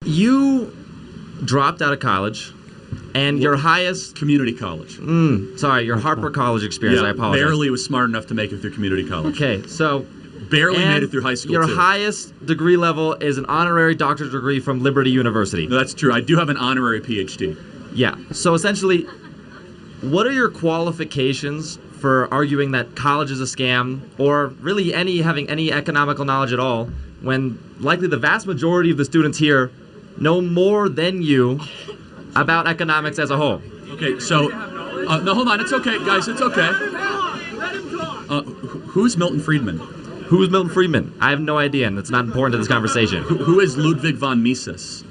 You dropped out of college, and your highest community college. Your Harper College experience. I apologize. Barely was smart enough to make it through community college. Okay, so barely made it through high school. Your too. highest degree level is an honorary doctorate degree from Liberty University. No, that's true. I do have an honorary PhD. Yeah. So essentially, what are your qualifications for arguing that college is a scam, or really having any economical knowledge at all, when likely the vast majority of the students here know more than you about economics as a whole? Okay, so no, hold on. It's okay, guys. It's okay. Who's Milton Friedman? Who's Milton Friedman? I have no idea, and it's not important to this conversation. Who is Ludwig von Mises?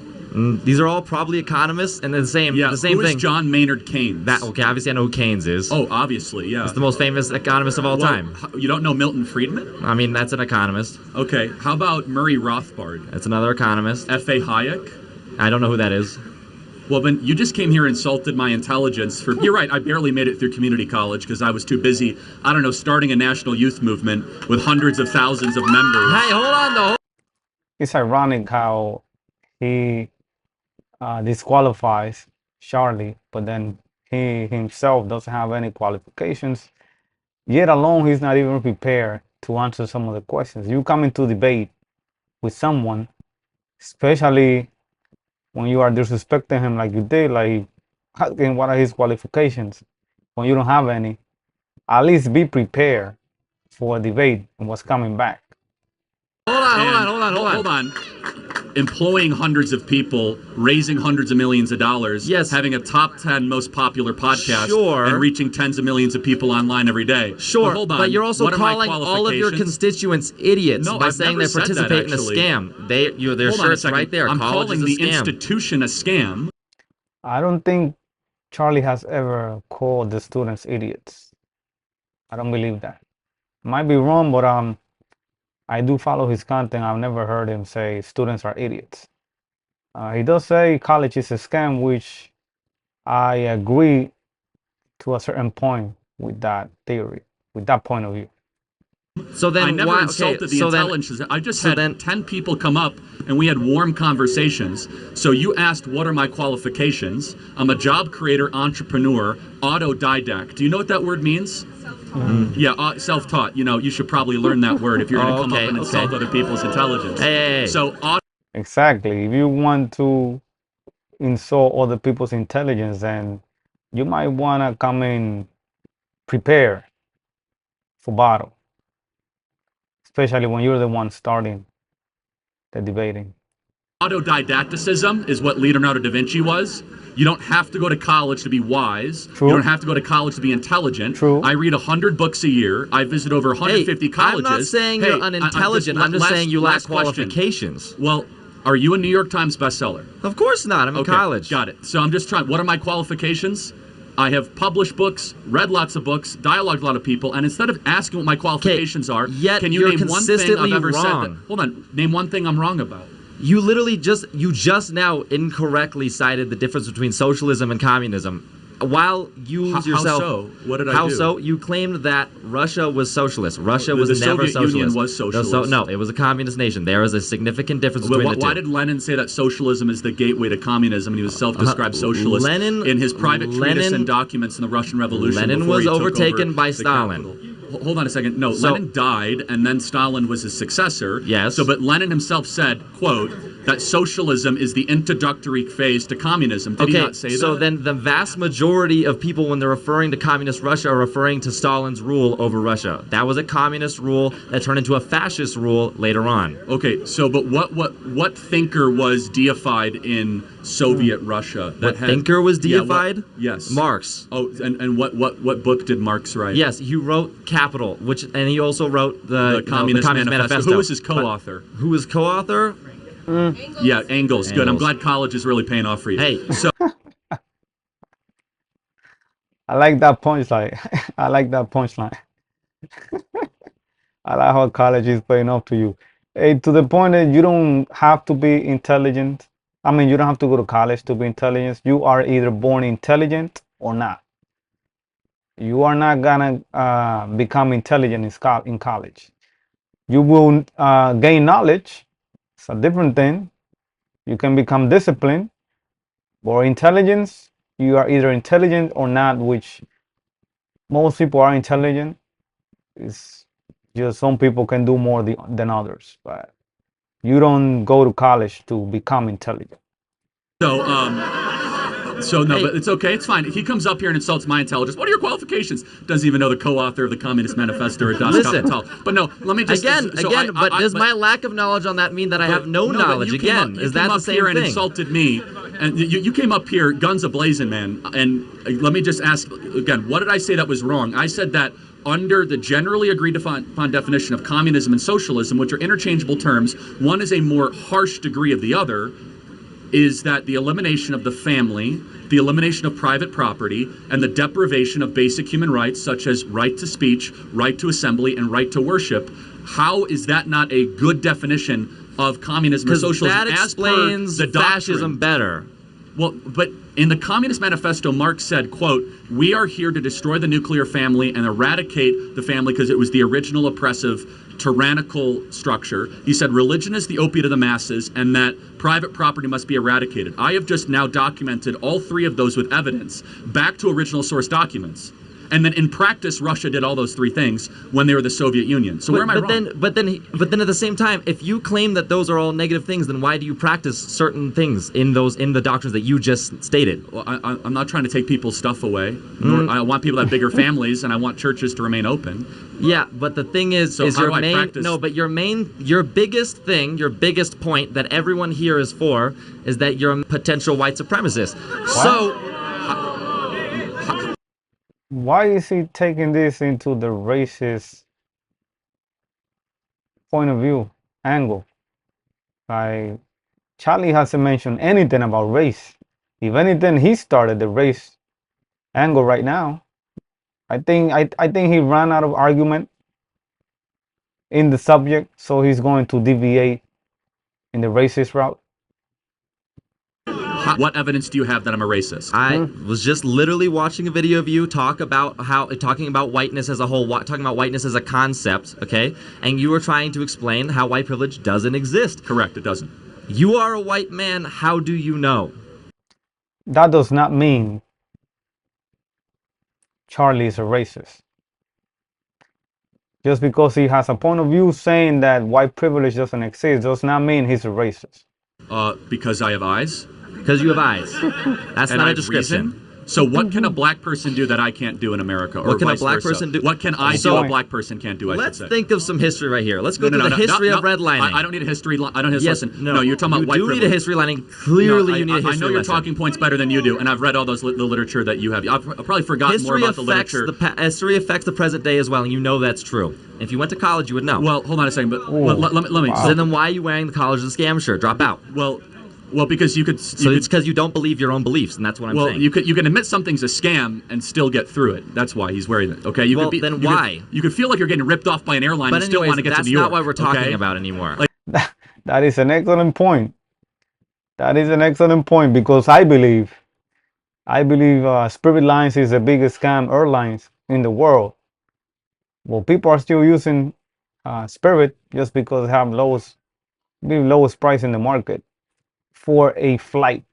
These are all probably economists, and the same who thing. Is John Maynard Keynes? Obviously I know who Keynes is. Oh, obviously, yeah. He's the most famous economist of all time. You don't know Milton Friedman? I mean, that's an economist. Okay, how about Murray Rothbard? That's another economist. F.A. Hayek? I don't know who that is. Well, then you just came here and insulted my intelligence. You're right, I barely made it through community college because I was too busy, starting a national youth movement with hundreds of thousands of members. Hey, hold on, though. It's ironic how he disqualifies Charlie, but then he himself doesn't have any qualifications. Yet alone, he's not even prepared to answer some of the questions. You come into debate with someone, especially when you are disrespecting him like you did, like asking what are his qualifications when you don't have any. At least be prepared for a debate and what's coming back. Hold on. Employing hundreds of people, raising hundreds of millions of dollars, having a top 10 most popular podcast, and reaching tens of millions of people online every day. Sure, but hold on. But you're also calling all of your constituents idiots by saying they participate in a scam. Their shirts right there. I'm College calling is the institution a scam. I don't think Charlie has ever called the students idiots. I don't believe that. Might be wrong, but I do follow his content. I've never heard him say students are idiots. He does say college is a scam, which I agree to a certain point with that theory, with that point of view. So then, I never insulted the intelligence. I just had 10 people come up and we had warm conversations. So you asked, what are my qualifications? I'm a job creator, entrepreneur, autodidact. Do you know what that word means? Yeah, self-taught. You should probably learn that word if you're going to come up and insult other people's intelligence. Hey. So, exactly. If you want to insult other people's intelligence, then you might want to come in prepared for battle, especially when you're the one starting the debating. Autodidacticism is what Leonardo da Vinci was. You don't have to go to college to be wise. True. You don't have to go to college to be intelligent. True. I read 100 books a year. I visit over 150 colleges. I'm not saying you're unintelligent. I'm just saying you lack qualifications. Well, are you a New York Times bestseller? Of course not. I'm in college. Got it. So I'm just trying. What are my qualifications? I have published books, read lots of books, dialogued with a lot of people, and instead of asking what my qualifications are, can you name one thing I've ever said that? Hold on. Name one thing I'm wrong about. You literally just now incorrectly cited the difference between socialism and communism. While you yourself... How so? What did I do? How so? You claimed that Russia was socialist. Russia was never socialist. The Soviet Union was socialist. No, it was a communist nation. There is a significant difference between the two. Why did Lenin say that socialism is the gateway to communism, and he was self-described socialist in his private treatise and documents in the Russian Revolution? Lenin was overtaken by Stalin. Hold on a second. No, Lenin died, and then Stalin was his successor. Yes. But Lenin himself said, quote, that socialism is the introductory phase to communism. Did he not say that? So then the vast majority of people, when they're referring to communist Russia, are referring to Stalin's rule over Russia. That was a communist rule that turned into a fascist rule later on. Okay, so but what thinker was deified in Soviet Russia? Thinker was deified? Yes. Marx. Oh, and what book did Marx write? Yes, he wrote Capital, and he also wrote the Communist Manifesto. Who was his co-author? Who was co-author? Yeah, Engels. Good. I'm glad college is really paying off for you. Hey, so I like that punchline. I like that punchline. I like how college is paying off to you. Hey, to the point that you don't have to be intelligent. I mean, you don't have to go to college to be intelligent. You are either born intelligent or not. You are not gonna become intelligent in college. You will gain knowledge. It's a different thing. You can become disciplined, or intelligence. You are either intelligent or not, which most people are intelligent. It's just some people can do more than others, but you don't go to college to become intelligent. So no, but it's okay. It's fine. He comes up here and insults my intelligence. What are your qualifications? Doesn't even know the co-author of the Communist Manifesto or Das Kapital. But no, let me just but does my lack of knowledge on that mean that I have no knowledge? Again, is that the same thing? You came up here and insulted me, and you came up here guns a-blazing, man. And let me just ask again, what did I say that was wrong? I said that under the generally agreed upon definition of communism and socialism, which are interchangeable terms, one is a more harsh degree of the other, is that the elimination of the family, the elimination of private property, and the deprivation of basic human rights such as right to speech, right to assembly, and right to worship. How is that not a good definition of communism or socialism? That explains the fascism better. Well, but in the Communist Manifesto, Marx said, quote, "We are here to destroy the nuclear family and eradicate the family because it was the original oppressive tyrannical structure." He said religion is the opiate of the masses and that private property must be eradicated. I have just now documented all three of those with evidence back to original source documents. And then in practice, Russia did all those three things when they were the Soviet Union. So where am I wrong? But then at the same time, if you claim that those are all negative things, then why do you practice certain things in the doctrines that you just stated? Well, I'm not trying to take people's stuff away. I want people to have bigger families, and I want churches to remain open. Yeah, but the thing is your biggest thing, your biggest point that everyone here is for is that you're a potential white supremacist. What? So. Why is he taking this into the racist point of view, angle? Like, Charlie hasn't mentioned anything about race. If anything, he started the race angle right now. I think he ran out of argument in the subject, so he's going to deviate in the racist route. What evidence do you have that I'm a racist? I was just literally watching a video of you talking about whiteness as a whole, talking about whiteness as a concept, okay? And you were trying to explain how white privilege doesn't exist. Correct, it doesn't. You are a white man, how do you know? That does not mean Charlie is a racist. Just because he has a point of view saying that white privilege doesn't exist does not mean he's a racist. Because I have eyes? Because you have eyes. That's not a description. Reason. So what can a black person do that I can't do in America? Or what can vice a black versa? person do? What can I do a black person can't do, I should say? Let's think of some history right here. Let's go through the history of redlining. I don't need a history. I don't listen. No, you're talking about white privilege. You do need a history lining. Clearly, you need a history lesson. I know your talking points better than you do, and I've read all the literature that you have. I've probably forgotten more about the literature. History affects the present day as well, and you know that's true. If you went to college, you would know. Well, hold on a second, but let me. So then why are you wearing the college of the scam shirt? Drop out. Well, because you could. So it's because you don't believe your own beliefs, and that's what I'm saying. Well, you can admit something's a scam and still get through it. That's why he's wearing it. Okay. Why? You could feel like you're getting ripped off by an airline and still want to get to New York. That's not what we're talking about anymore. That is an excellent point. That is an excellent point because I believe Spirit Lines is the biggest scam airlines in the world. Well, people are still using Spirit just because they have lowest price in the market for a flight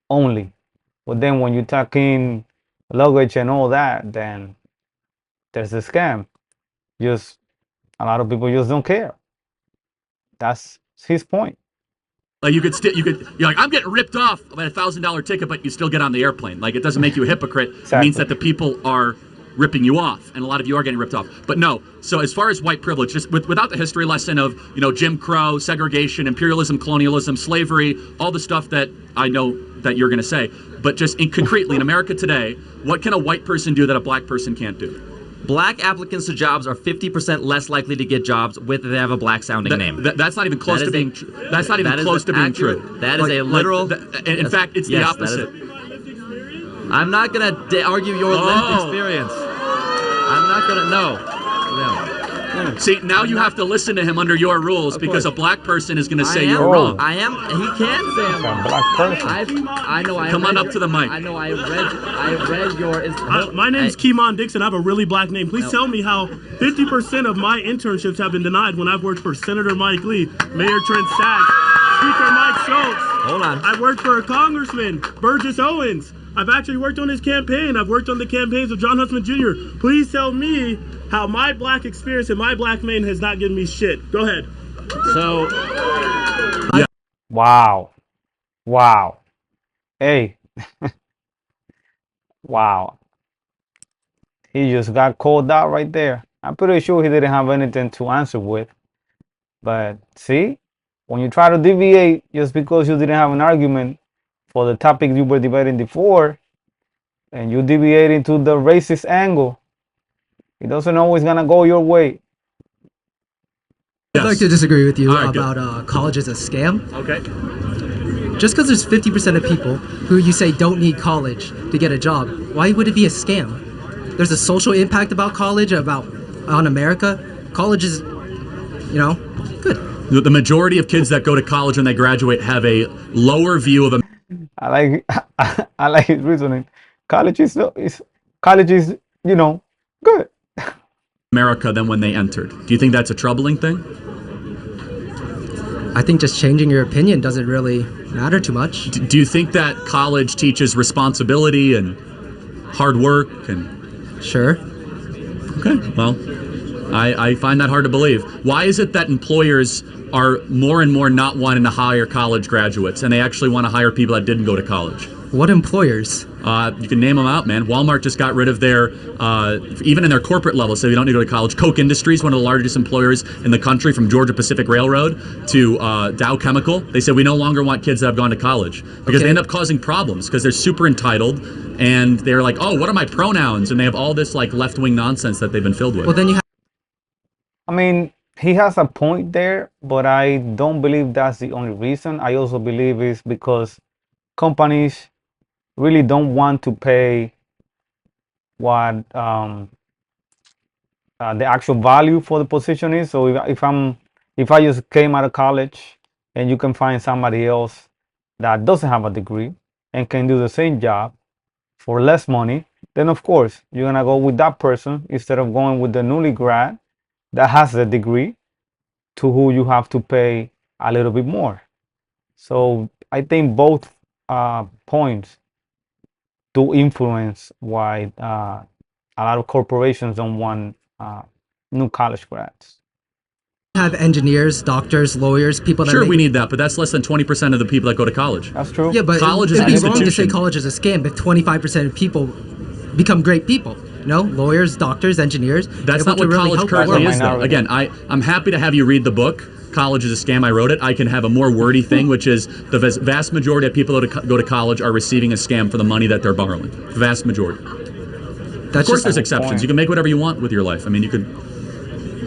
only. But then when you tuck in luggage and all that, then there's a scam. Just a lot of people just don't care. That's his point. Like you're like, I'm getting ripped off by a $1,000 ticket, but you still get on the airplane. Like it doesn't make you a hypocrite. Exactly. It means that the people are ripping you off, and a lot of you are getting ripped off. But no, so as far as white privilege, just without the history lesson of Jim Crow, segregation, imperialism, colonialism, slavery, all the stuff that I know that you're going to say, but just concretely in America today, what can a white person do that a black person can't do? Black applicants to jobs are 50% less likely to get jobs if they have a black-sounding name. That's not even close to being true. That's not even close to being true. That is a literal. In fact, it's the opposite. I'm not going to argue your lived experience. I'm not going to. No. See, now you have to listen to him under your rules because a black person is going to say you're wrong. I am. He can say I'm wrong. A black person. I know. Come on up to the mic. I know. I read your. My name's Keemon Dixon. I have a really black name. Please tell me how 50% of my internships have been denied when I've worked for Senator Mike Lee, Mayor Trent Sachs, Speaker Mike Schultz. Hold on. I worked for a congressman, Burgess Owens. I've actually worked on his campaign. I've worked on the campaigns of John Huntsman Jr. Please tell me how my black experience and my black man has not given me shit. Go ahead. So, yeah. Wow. Hey. Wow. He just got called out right there. I'm pretty sure he didn't have anything to answer with. But see, when you try to deviate just because you didn't have an argument for the topic you were debating before, and you deviate into the racist angle, it doesn't always gonna go your way. I'd like to disagree with you about college as a scam. Okay. Just because there's 50% of people who you say don't need college to get a job, why would it be a scam? There's a social impact about college, on America. College is, good. The majority of kids that go to college when they graduate have a lower view of I like his reasoning. College is good. America than when they entered. Do you think that's a troubling thing? I think just changing your opinion doesn't really matter too much. Do you think that college teaches responsibility and hard work and? Sure. Okay. Well, I find that hard to believe. Why is it that employers are more and more not wanting to hire college graduates, and they actually want to hire people that didn't go to college? What employers? You can name them out, man. Walmart just got rid of their, even in their corporate level, so you don't need to go to college. Koch Industries, one of the largest employers in the country, from Georgia Pacific Railroad to Dow Chemical. They said we no longer want kids that have gone to college because they end up causing problems because they're super entitled and they're like, oh, what are my pronouns? And they have all this like left-wing nonsense that they've been filled with. Well, then you have. I mean, he has a point there, but I don't believe that's the only reason. I also believe it's because companies really don't want to pay what the actual value for the position is. So if I just came out of college and you can find somebody else that doesn't have a degree and can do the same job for less money, then of course you're gonna go with that person instead of going with the newly grad that has the degree to who you have to pay a little bit more. So I think both points to influence why a lot of corporations don't want new college grads. Have engineers, doctors, lawyers, people that we need that, but that's less than 20% of the people that go to college. That's true. Yeah, but college is an it'd be wrong to institution. say college is a scam if 25% of people become great people. Lawyers, doctors, engineers. That's not what college currently is, though. Again, I'm happy to have you read the book. College is a scam. I wrote it. I can have a more wordy thing, which is the vast majority of people that go to college are receiving a scam for the money that they're borrowing. The vast majority. Of course, there's exceptions. You can make whatever you want with your life. I mean, you could.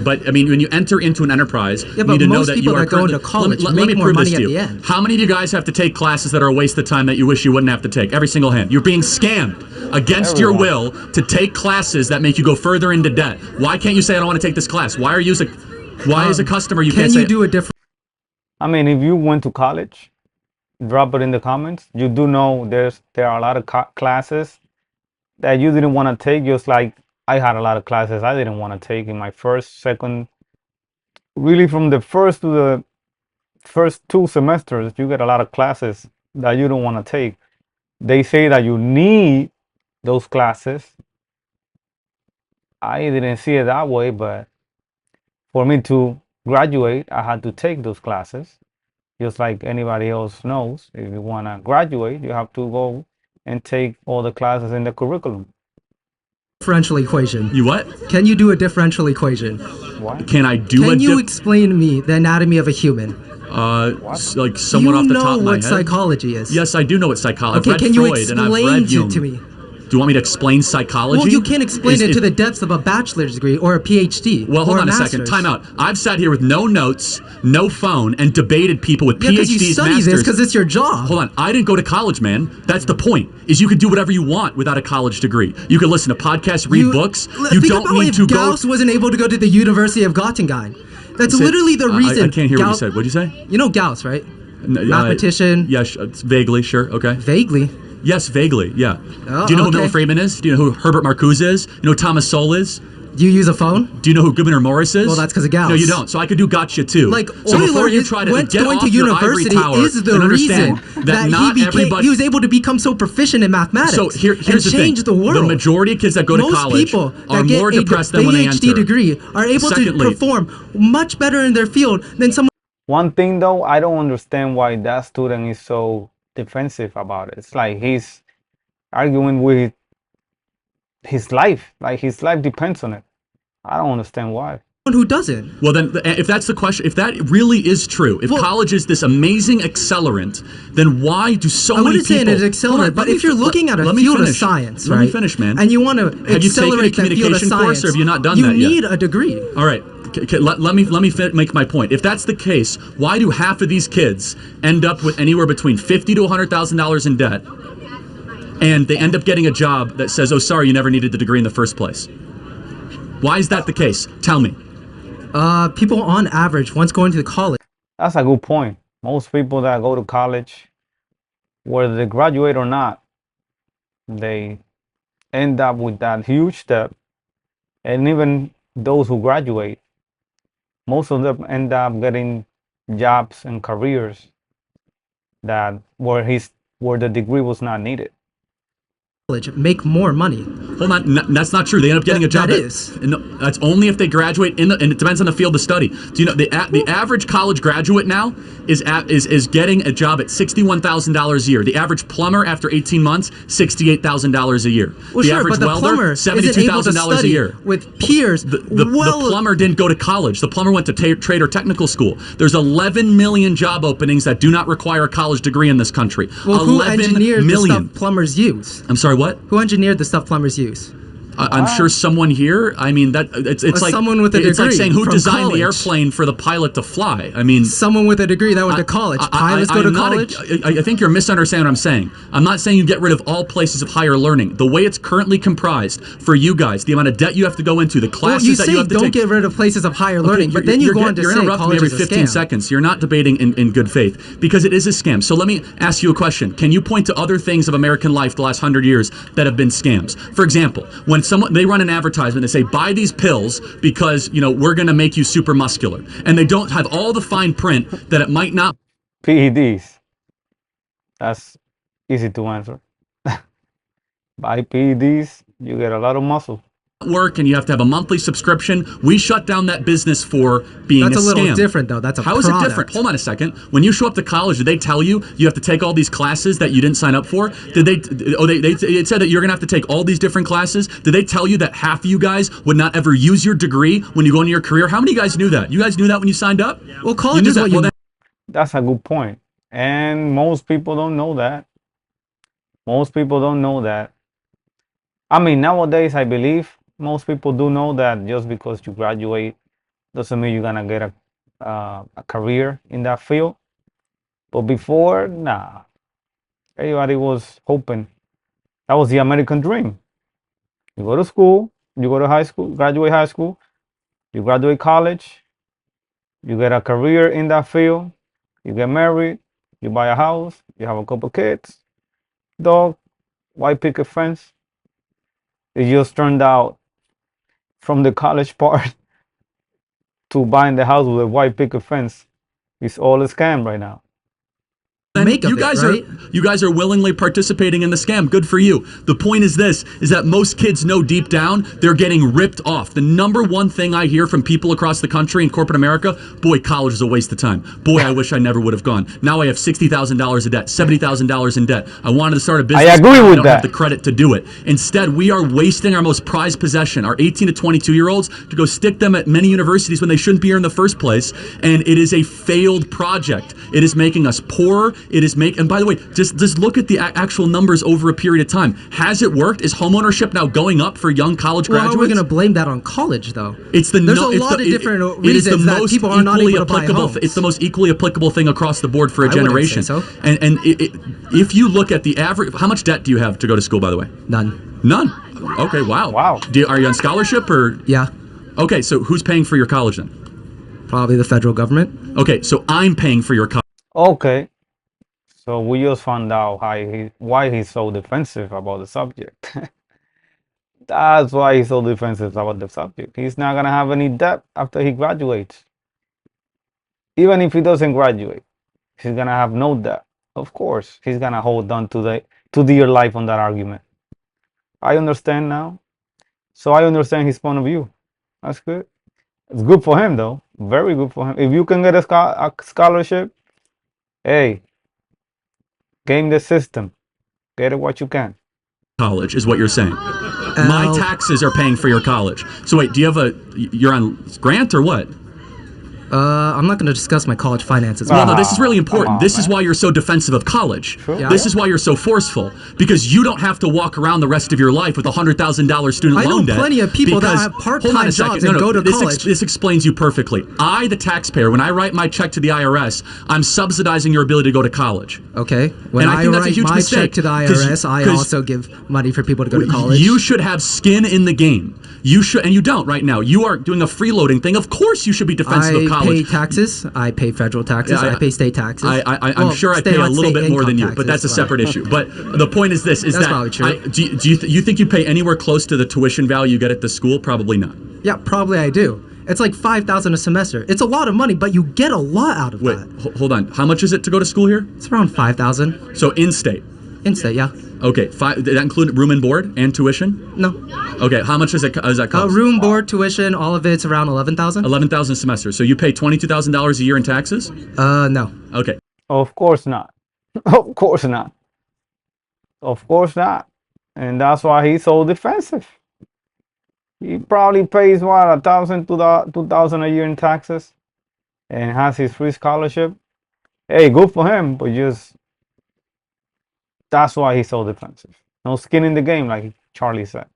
But I mean, when you enter into an enterprise, you need to know that you are going to college let me more prove money this to you. at the end. How many of you guys have to take classes that are a waste of time that you wish you wouldn't have to take? Every single hand. You're being scammed against your will to take classes that make you go further into debt. Why can't you say I don't want to take this class? Why are you as a customer you can't say? Can you do a different? I mean, if you went to college, drop it in the comments. You do know there are a lot of classes that you didn't want to take, just like I had a lot of classes I didn't want to take in my first, second, really from the first to the first 2 semesters, you get a lot of classes that you don't want to take. They say that you need those classes. I didn't see it that way, but for me to graduate, I had to take those classes. Just like anybody else knows, if you want to graduate, you have to go and take all the classes in the curriculum. Differential equation. You what? Can you do a differential equation? What? Can I do Can you explain to me the anatomy of a human? Like someone off the top of my head. You know what psychology is? Yes, I do know what psychology. Okay, I've read can you Freud and I've read explain Jung. it to me? Do you want me to explain psychology? Well, you can't explain it to the depths of a bachelor's degree or a PhD. Well, hold or on a second. Time out. I've sat here with no notes, no phone, and debated people with PhDs, because you study masters. this because it's your job. Hold on. I didn't go to college, man. That's the point. Is you can do whatever you want without a college degree. You can listen to podcasts, read books. You don't need to go. Gauss wasn't able to go to the University of Göttingen. That's literally the reason. I can't hear what you said. What did you say? You know Gauss, right? Mathematician. Yes, vaguely. Sure. Okay. Vaguely. Yes, vaguely, yeah. Oh, do you know who Milton Friedman is? Do you know who Herbert Marcuse is? You know who Thomas Sowell is? Do you use a phone? Do you know who Gouverneur Morris is? Well, that's because of Gauss. No, you don't. So I could do gotcha too. Like, so before Euler you try to get going off to your university ivory tower is the and reason understand that not everybody. he was able to become so proficient in mathematics. So here's the thing: the world. the majority of kids that go to college people are that more get depressed a than when they PhD enter. degree are able to perform much better in their field than someone. One thing though, I don't understand why that student is so defensive about it. It's like he's arguing with his life, like his life depends on it. I don't understand why. Who doesn't? Well, then, if that's the question, if that really is true, if college is this amazing accelerant, then why do so many people? I wouldn't say it's an accelerant, but if you're looking at a field of science, right? Let me finish, man. And you want to accelerate that field of science, course, or have you not done that yet? You need a degree. All right. Let me make my point. If that's the case, why do half of these kids end up with anywhere between $50,000 to $100,000 in debt, and they end up getting a job that says, "Oh, sorry, you never needed the degree in the first place"? Why is that the case? Tell me. People on average, once going to college. That's a good point. Most people that go to college, whether they graduate or not, they end up with that huge debt. And even those who graduate, most of them end up getting jobs and careers that where the degree was not needed. Make more money. Hold on, that's not true. They end up getting a job. That's only if they graduate and it depends on the field of study. Do you know the average college graduate now is getting a job at $61,000 a year. The average plumber after 18 months, $68,000 a year. Well, the average welder, $72,000 a year. With peers, the plumber didn't go to college. The plumber went to trade or technical school. There's 11 million job openings that do not require a college degree in this country. Well, who engineered the stuff plumbers use? I'm sorry, what? Who engineered the stuff plumbers use? I'm sure someone here. I mean, it's like someone with a degree. It's like saying who designed college. the airplane for the pilot to fly. I mean, someone with a degree that went to college. Pilots go to college. I think you're misunderstanding what I'm saying. I'm not saying you get rid of all places of higher learning. The way it's currently comprised for you guys, the amount of debt you have to go into, the classes that you have to take. Don't get rid of places of higher learning, but then you go on to say interrupting me every 15 seconds. You're not debating in good faith because it is a scam. So let me ask you a question. Can you point to other things of American life the last 100 years that have been scams? For example, when they run an advertisement, they say buy these pills because we're going to make you super muscular, and they don't have all the fine print that it might not. PEDs. That's easy to answer. Buy PEDs, you get a lot of muscle. Work, and you have to have a monthly subscription. We shut down that business for being a scam. That's a little different, though. That's a How is it different? Hold on a second. When you show up to college, did they tell you have to take all these classes that you didn't sign up for? Did they? It said that you're gonna have to take all these different classes. Did they tell you that half of you guys would not ever use your degree when you go into your career? How many of you guys knew that? You guys knew that when you signed up? Well, college is what you. That's a good point, and most people don't know that. Most people don't know that. I mean, nowadays, I believe most people do know that just because you graduate doesn't mean you're gonna get a career in that field. But before, nah. Everybody was hoping. That was the American dream. You go to school, you go to high school, graduate high school, you graduate college, you get a career in that field, you get married, you buy a house, you have a couple kids, dog, white picket fence. It just turned out from the college part to buying the house with a white picket fence. It's all a scam right now. You guys are willingly participating in the scam. Good for you. The point is that most kids know deep down they're getting ripped off. The number one thing I hear from people across the country in corporate America, boy, college is a waste of time. Boy, I wish I never would have gone. Now I have $60,000 in debt, $70,000 in debt. I wanted to start a business. I agree with I don't that. have the credit to do it. Instead, we are wasting our most prized possession, our 18 to 22-year-olds, to go stick them at many universities when they shouldn't be here in the first place. And it is a failed project. It is making us poorer. And by the way, just look at the actual numbers over a period of time. Has it worked? Is homeownership now going up for young college graduates? How are we going to blame that on college, though? There's a lot of different reasons that people are not able to buy homes. It's the most equally applicable thing across the board for a generation. I wouldn't say so. And if you look at the average, how much debt do you have to go to school, by the way? None. Okay, wow. Are you on scholarship or? Yeah. Okay, so who's paying for your college then? Probably the federal government. Okay, so I'm paying for your college. Okay. So we just found out why he's so defensive about the subject. That's why he's so defensive about the subject. He's not gonna have any debt after he graduates. Even if he doesn't graduate, he's gonna have no debt. Of course, he's gonna hold on to dear life on that argument. I understand now. So I understand his point of view. That's good. It's good for him though. Very good for him. If you can get a scholarship, hey, game the system. Get it what you can. College is what you're saying. My taxes are paying for your college. So wait, you're on grant or what? I'm not going to discuss my college finances. Well, no, this is really important. This is why you're so defensive of college. Yeah. This is why you're so forceful, because you don't have to walk around the rest of your life with $100,000 student loan debt. I know plenty of people that have part-time jobs and go to college. This explains you perfectly. I, the taxpayer, when I write my check to the IRS, I'm subsidizing your ability to go to college. Okay. When I write my check to the IRS, I also give money for people to go to college. You should have skin in the game. You should, and you don't right now. You are doing a freeloading thing. Of course you should be defensive of college. I pay taxes. I pay federal taxes. I pay state taxes. I'm sure I pay a little bit more than you, but that's a separate issue. But the point is this: that's probably true. Do you think you pay anywhere close to the tuition value you get at the school? Probably not. Yeah, probably I do. It's like $5,000 a semester. It's a lot of money, but you get a lot out of that. Wait, hold on. How much is it to go to school here? It's around $5,000. So in-state. In-state, yeah. Okay, did that include room and board and tuition? No. Okay, how much does that cost? Room, board, tuition, all of it's around $11,000. $11,000 a semester. So you pay $22,000 a year in taxes? No. Okay. Of course not. Of course not. Of course not. And that's why he's so defensive. He probably pays what, $1,000 to $2,000 a year in taxes, and has his free scholarship. Hey, good for him, but just that's why he's so defensive. No skin in the game, like Charlie said.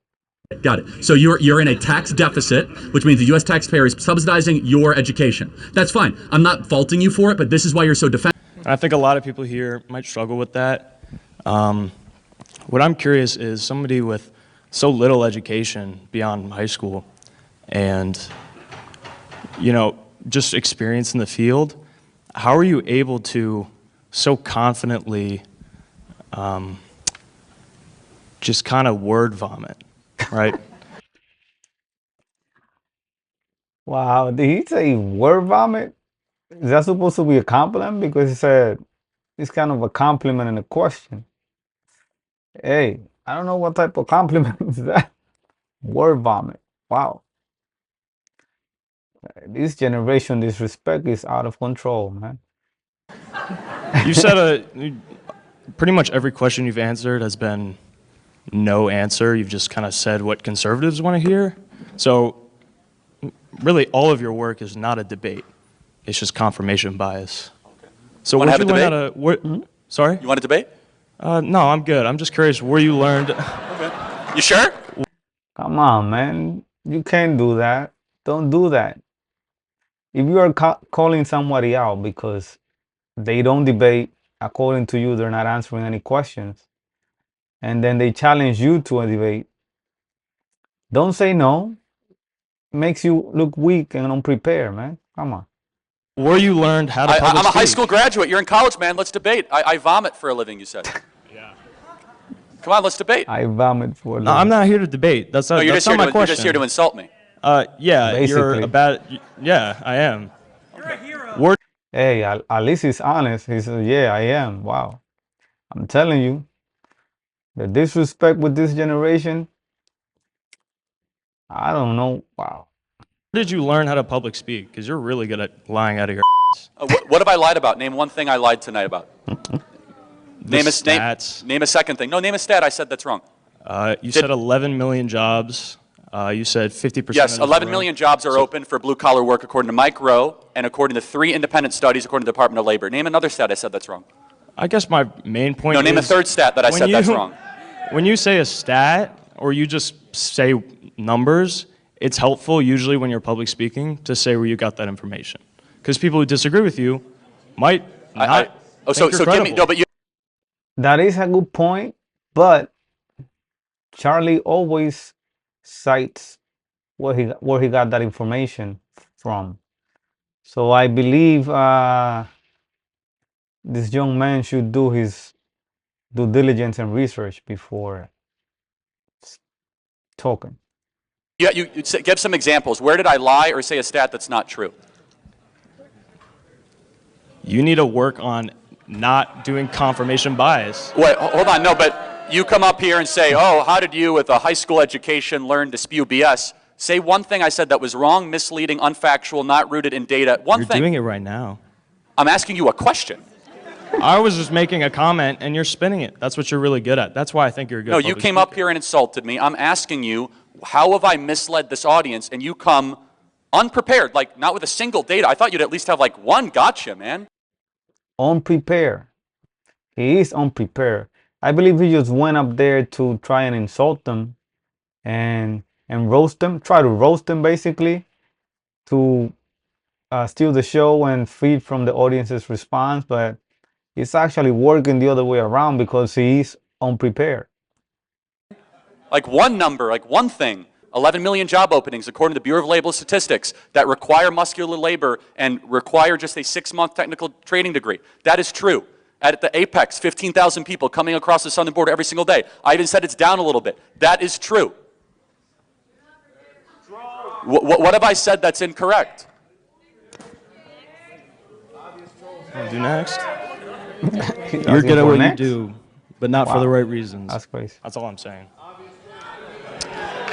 Got it. So you're in a tax deficit, which means the U.S. taxpayer is subsidizing your education. That's fine. I'm not faulting you for it, but this is why you're so defensive. I think a lot of people here might struggle with that. What I'm curious is somebody with so little education beyond high school and, just experience in the field, how are you able to so confidently just kind of word vomit, right? Wow, did he say word vomit? Is that supposed to be a compliment? Because he said it's kind of a compliment and a question. Hey, I don't know what type of compliment is that. Word vomit. Wow. This generation disrespect is out of control, man. You said pretty much every question you've answered has been no answer. You've just kind of said what conservatives want to hear. So really all of your work is not a debate. It's just confirmation bias. Okay. So want to have a debate? Sorry? You want a debate? No, I'm good. I'm just curious where you learned. Okay. You sure? Come on, man. You can't do that. Don't do that. If you are calling somebody out because they don't debate, according to you, they're not answering any questions, and then they challenge you to a debate, don't say no. It makes you look weak and unprepared, man. Come on. Where you learned how to public I'm a high speak. school graduate. You're in college, man. Let's debate. I vomit for a living, you said. Yeah. Come on, let's debate. I vomit for a living. No, I'm not here to debate. That's not, you're that's just not here my question. You're just here to insult me. Yeah, Basically. you're a bad. Yeah, I am. You're a hero. Hey, at least he's honest. He says, yeah, I am. Wow. I'm telling you, the disrespect with this generation, I don't know. Wow. Where did you learn how to public speak? Because you're really good at lying out of your What have I lied about? Name one thing I lied tonight about. Name a second thing. No, name a stat. I said that's wrong. You said 11 million jobs. You said 50%. Yes, 11 million jobs are open for blue-collar work according to Mike Rowe and according to 3 independent studies according to the Department of Labor. Name another stat I said that's wrong. I guess my main point No, is... name a third stat that I said that's wrong. When you say a stat or you just say numbers, it's helpful usually when you're public speaking to say where you got that information. Because people who disagree with you might not think you're credible. No, but you... That is a good point, but Charlie always cites where he got that information from. So I believe this young man should do his due diligence and research before talking. Yeah, you give some examples. Where did I lie or say a stat that's not true? You need to work on not doing confirmation bias. Wait, hold on. No, but you come up here and say, oh, how did you with a high school education learn to spew BS? Say one thing I said that was wrong, misleading, unfactual, not rooted in data. One thing. You're doing it right now. I'm asking you a question. I was just making a comment and you're spinning it. That's what you're really good at. That's why I think you're a good. No, you came up here and insulted me. I'm asking you, how have I misled this audience? And you come unprepared, like not with a single data. I thought you'd at least have like one gotcha, man. Unprepared. He is unprepared. I believe he just went up there to try and insult them and roast them, try to roast them basically to steal the show and feed from the audience's response, but it's actually working the other way around because he is unprepared. Like one number, like one thing. 11 million job openings, according to the Bureau of Labor Statistics, that require muscular labor and require just a 6-month technical training degree. That is true. At the apex, 15,000 people coming across the southern border every single day. I even said it's down a little bit. That is true. What have I said that's incorrect? I'll do next. You're good at what you do, but not for the right reasons. That's crazy. That's all I'm saying.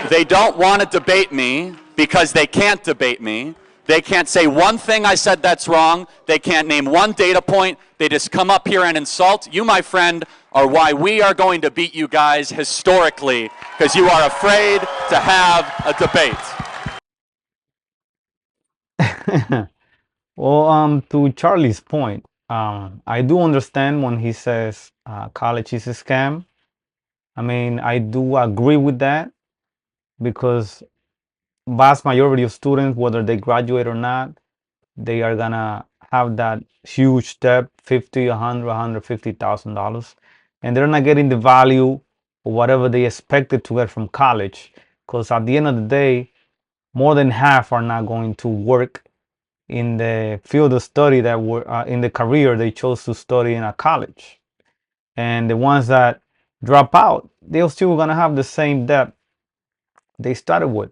They don't want to debate me because they can't debate me. They can't say one thing I said that's wrong. They can't name one data point. They just come up here and insult. You, my friend, are why we are going to beat you guys historically, because you are afraid to have a debate. Well, to Charlie's point, I do understand when he says college is a scam. I mean, I do agree with that because vast majority of students, whether they graduate or not, they are gonna have that huge debt, $50, $100, $150,000, and they're not getting the value or whatever they expected to get from college. Because at the end of the day, more than half are not going to work in the field of study that were in the career they chose to study in a college. And the ones that drop out, they're still gonna have the same debt they started with.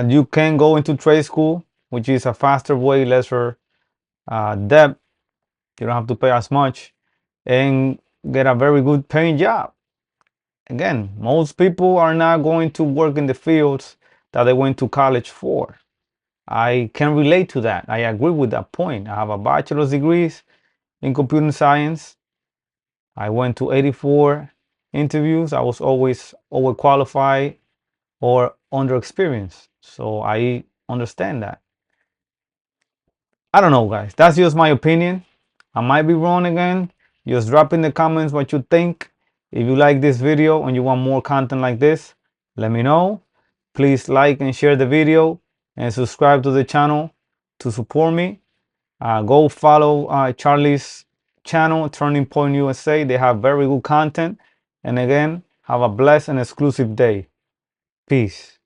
You can go into trade school, which is a faster way, lesser debt. You don't have to pay as much and get a very good paying job. Again, most people are not going to work in the fields that they went to college for. I can relate to that. I agree with that point. I have a bachelor's degree in computer science. I went to 84 interviews. I was always overqualified or underexperienced. So I understand that. I don't know, guys. That's just my opinion. I might be wrong again. Just drop in the comments what you think. If you like this video and you want more content like this, let me know. Please like and share the video and subscribe to the channel to support me. Go follow Charlie's channel, Turning Point USA. They have very good content. And again, have a blessed and exclusive day. Peace.